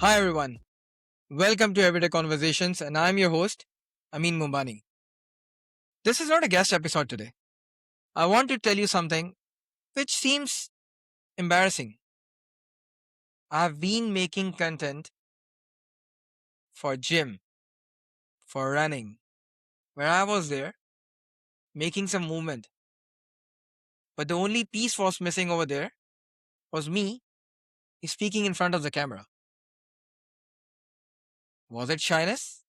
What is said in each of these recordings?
Hi everyone, welcome to Everyday Conversations, and I'm your host, Amin Mombani. This is not a guest episode today. I want to tell you something which seems embarrassing. I've been making content for gym, for running, where I was there making some movement, but the only piece was missing over there was me speaking in front of the camera. Was it shyness?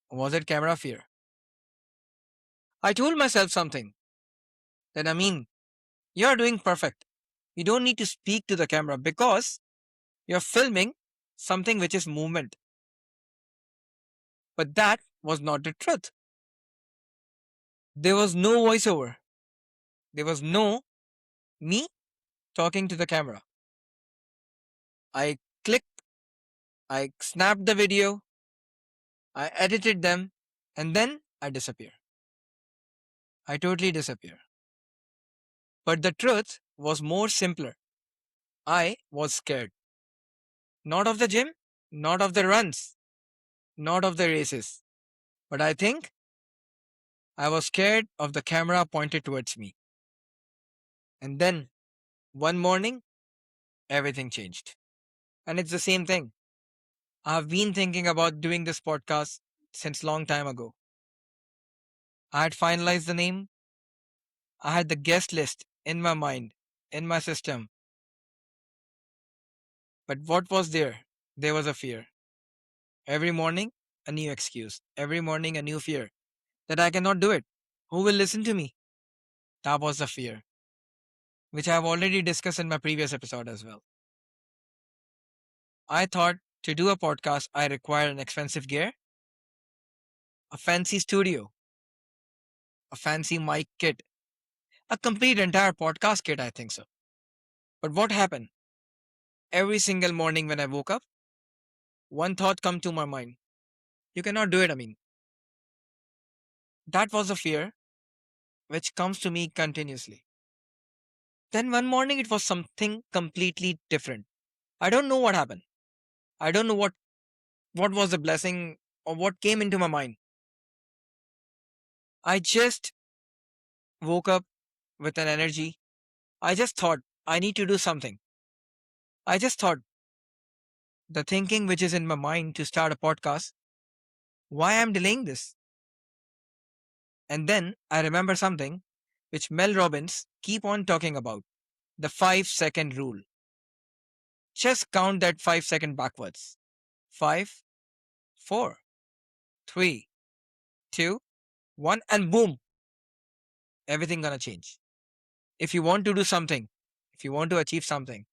Or was it camera fear? I told myself something that you're doing perfect. You don't need to speak to the camera because you're filming something which is movement. But that was not the truth. There was no voiceover. There was no me talking to the camera. I clicked, I snapped the video, I edited them, and then I disappear. I totally disappear. But the truth was more simpler. I was scared. Not of the gym, not of the runs, not of the races. But I think I was scared of the camera pointed towards me. And then one morning, everything changed. And it's the same thing. I've been thinking about doing this podcast since long time ago. I had finalized the name. I had the guest list in my mind, in my system. But what was there? There was a fear. Every morning, a new excuse. Every morning, a new fear that I cannot do it. Who will listen to me? That was the fear, which I have already discussed in my previous episode as well. I thought to do a podcast, I require an expensive gear, a fancy studio, a fancy mic kit, a complete entire podcast kit, I think so. But what happened? Every single morning when I woke up, one thought come to my mind. You cannot do it, That was a fear which comes to me continuously. Then one morning it was something completely different. I don't know what happened. I don't know what was the blessing or what came into my mind. I just woke up with an energy. I just thought I need to do something. I just thought the thinking which is in my mind to start a podcast, why I'm delaying this? And then I remember something which Mel Robbins keep on talking about, the 5-second rule. Just count that 5 second backwards. 5, 4, 3, 2, 1, and boom, everything gonna change. If you want to do something, if you want to achieve something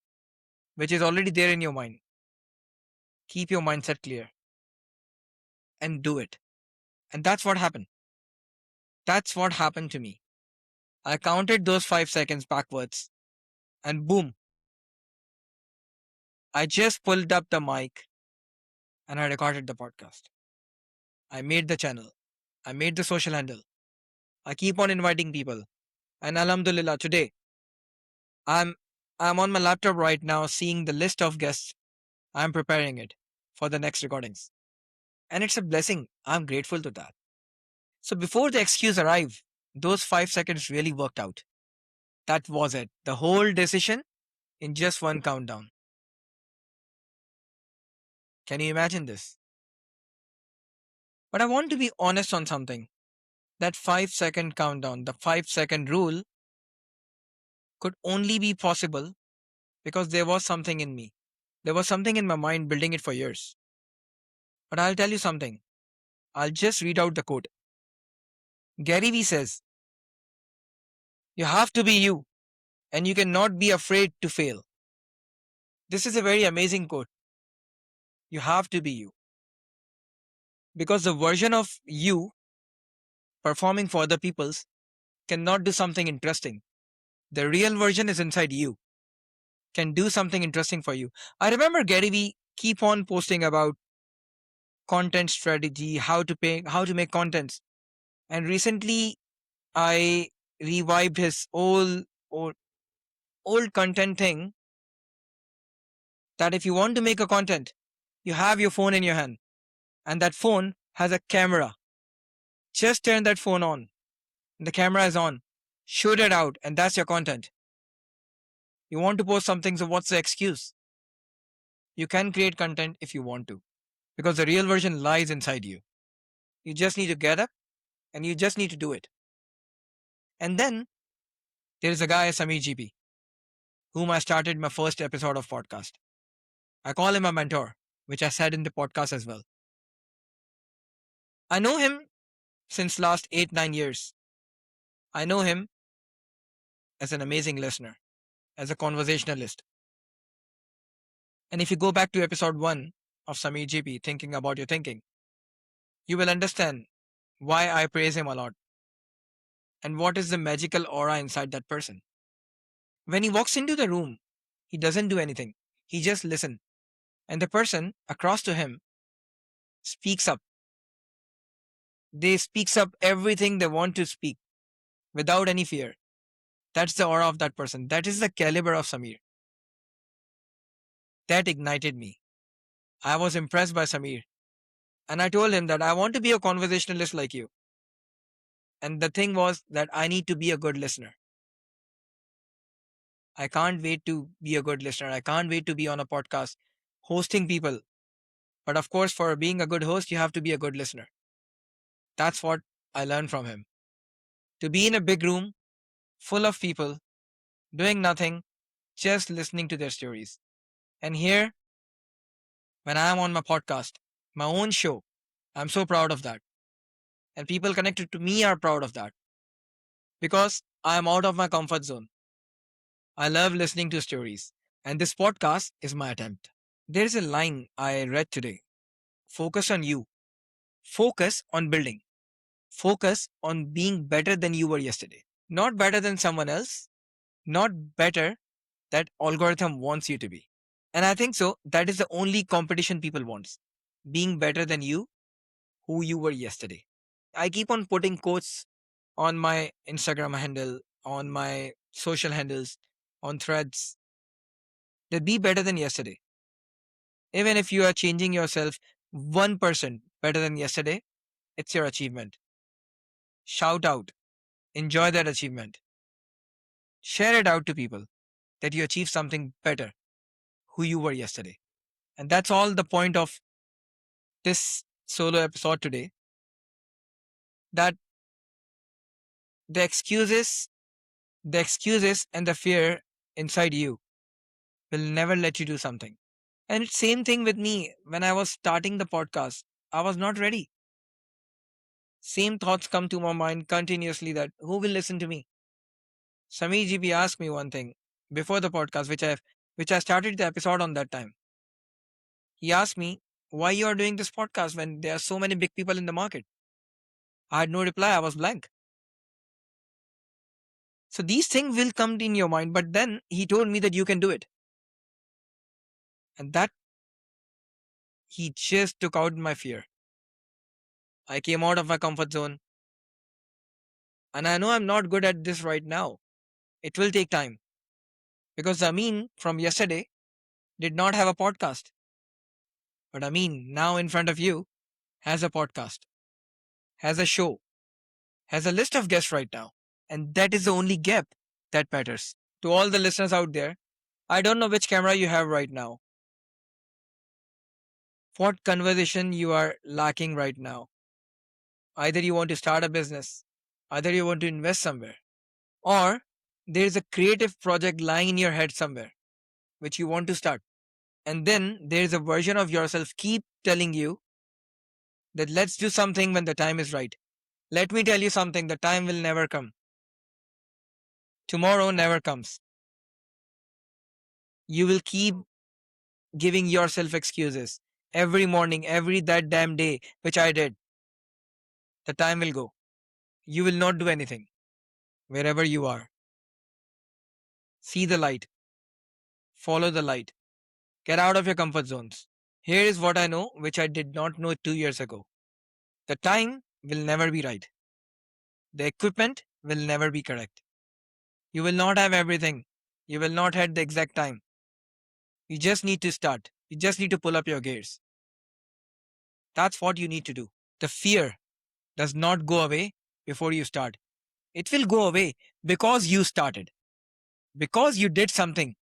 which is already there in your mind, keep your mindset clear and do it. And that's what happened. That's what happened to me. I counted those 5 seconds backwards and boom, I just pulled up the mic and I recorded the podcast. I made the channel. I made the social handle. I keep on inviting people. And Alhamdulillah, today I'm I'm on my laptop right now seeing the list of guests. I'm preparing it for the next recordings. And it's a blessing. I'm grateful to that. So before the excuse arrived, those 5 seconds really worked out. That was it. The whole decision in just one countdown. Can you imagine this? But I want to be honest on something. That 5 second countdown, the 5 second rule could only be possible because there was something in me. There was something in my mind building it for years. But I'll tell you something. I'll just read out the quote. Gary Vee says, you have to be you and you cannot be afraid to fail. This is a very amazing quote. You have to be you. Because the version of you performing for other people's cannot do something interesting. The real version is inside you, can do something interesting for you. I remember Gary Vee keep on posting about content strategy, how to make contents. And recently I revived his old content thing That if you want to make a content, you have your phone in your hand and that phone has a camera. Just turn that phone on. The camera is on. Shoot it out and that's your content. You want to post something, so what's the excuse? You can create content if you want to because the real version lies inside you. You just need to get up and you just need to do it. And then there is a guy, Samir GP, whom I started my first episode of podcast. I call him a mentor, which I said in the podcast as well. I know him since last 8-9 years. I know him as an amazing listener, as a conversationalist. And if you go back to episode 1 of Samir GP, Thinking About Your Thinking, you will understand why I praise him a lot and what is the magical aura inside that person. When he walks into the room, he doesn't do anything. He just listens. And the person across to him speaks up. They speaks up everything they want to speak without any fear. That's the aura of that person. That is the caliber of Samir. That ignited me. I was impressed by Samir. And I told him that I want to be a conversationalist like you. And the thing was that I need to be a good listener. I can't wait to be a good listener. I can't wait to be on a podcast hosting people. But of course, for being a good host, you have to be a good listener. That's what I learned from him. To be in a big room full of people doing nothing, just listening to their stories. And here, when I am on my podcast, my own show, I'm so proud of that. And people connected to me are proud of that because I am out of my comfort zone. I love listening to stories, and this podcast is my attempt. There is a line I read today: focus on you, focus on building, focus on being better than you were yesterday. Not better than someone else, not better that algorithm wants you to be. And I think so, that is the only competition people want: being better than you, who you were yesterday. I keep on putting quotes on my Instagram handle, on my social handles, on threads that be better than yesterday. Even if you are changing yourself 1% better than yesterday, it's your achievement. Shout out, enjoy that achievement. Share it out to people that you achieved something better who you were yesterday. And that's all the point of this solo episode today. That the excuses, the excuses and the fear inside you will never let you do something. And it's same thing with me when I was starting the podcast. I was not ready. Same thoughts come to my mind continuously that who will listen to me? Sami GB asked me one thing before the podcast, which I started the episode on that time. He asked me why you are doing this podcast when there are so many big people in the market. I had no reply. I was blank. So these things will come in your mind, but then he told me that you can do it. And that he just took out my fear. I came out of my comfort zone. And I know I'm not good at this right now. It will take time. Because Amin from yesterday did not have a podcast. But Amin, now in front of you, has a podcast, has a show, has a list of guests right now. And that is the only gap that matters. To all the listeners out there, I don't know which camera you have right now, what conversation you are lacking right now. Either you want to start a business, either you want to invest somewhere, or there is a creative project lying in your head somewhere which you want to start. And then there is a version of yourself keep telling you that let's do something when the time is right. Let me tell you something, the time will never come. Tomorrow never comes. You will keep giving yourself excuses every morning, every that damn day, which I did. The time will go. You will not do anything. Wherever you are, see the light, follow the light, get out of your comfort zones. Here is what I know, which I did not know 2 years ago. The time will never be right. The equipment will never be correct. You will not have everything. You will not have the exact time. You just need to start. You just need to pull up your gears. That's what you need to do. The fear does not go away before you start. It will go away because you started, because you did something.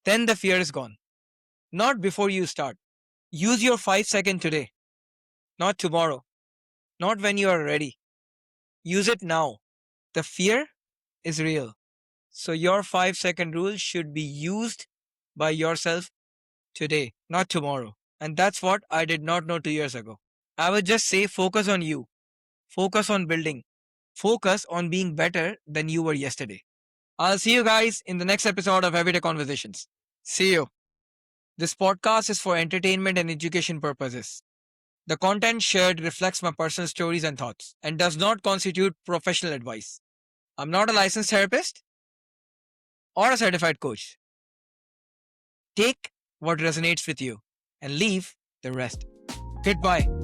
Then the fear is gone. Not before you start. Use your 5 second today, not tomorrow, not when you are ready. Use it now. The fear is real. So your 5 second rule should be used by yourself today, not tomorrow. And that's what I did not know 2 years ago. I would just say focus on you, focus on building, focus on being better than you were yesterday. I'll see you guys in the next episode of Everyday Conversations. See you. This podcast is for entertainment and education purposes. The content shared reflects my personal stories and thoughts and does not constitute professional advice. I'm not a licensed therapist or a certified coach. Take what resonates with you and leave the rest. Goodbye.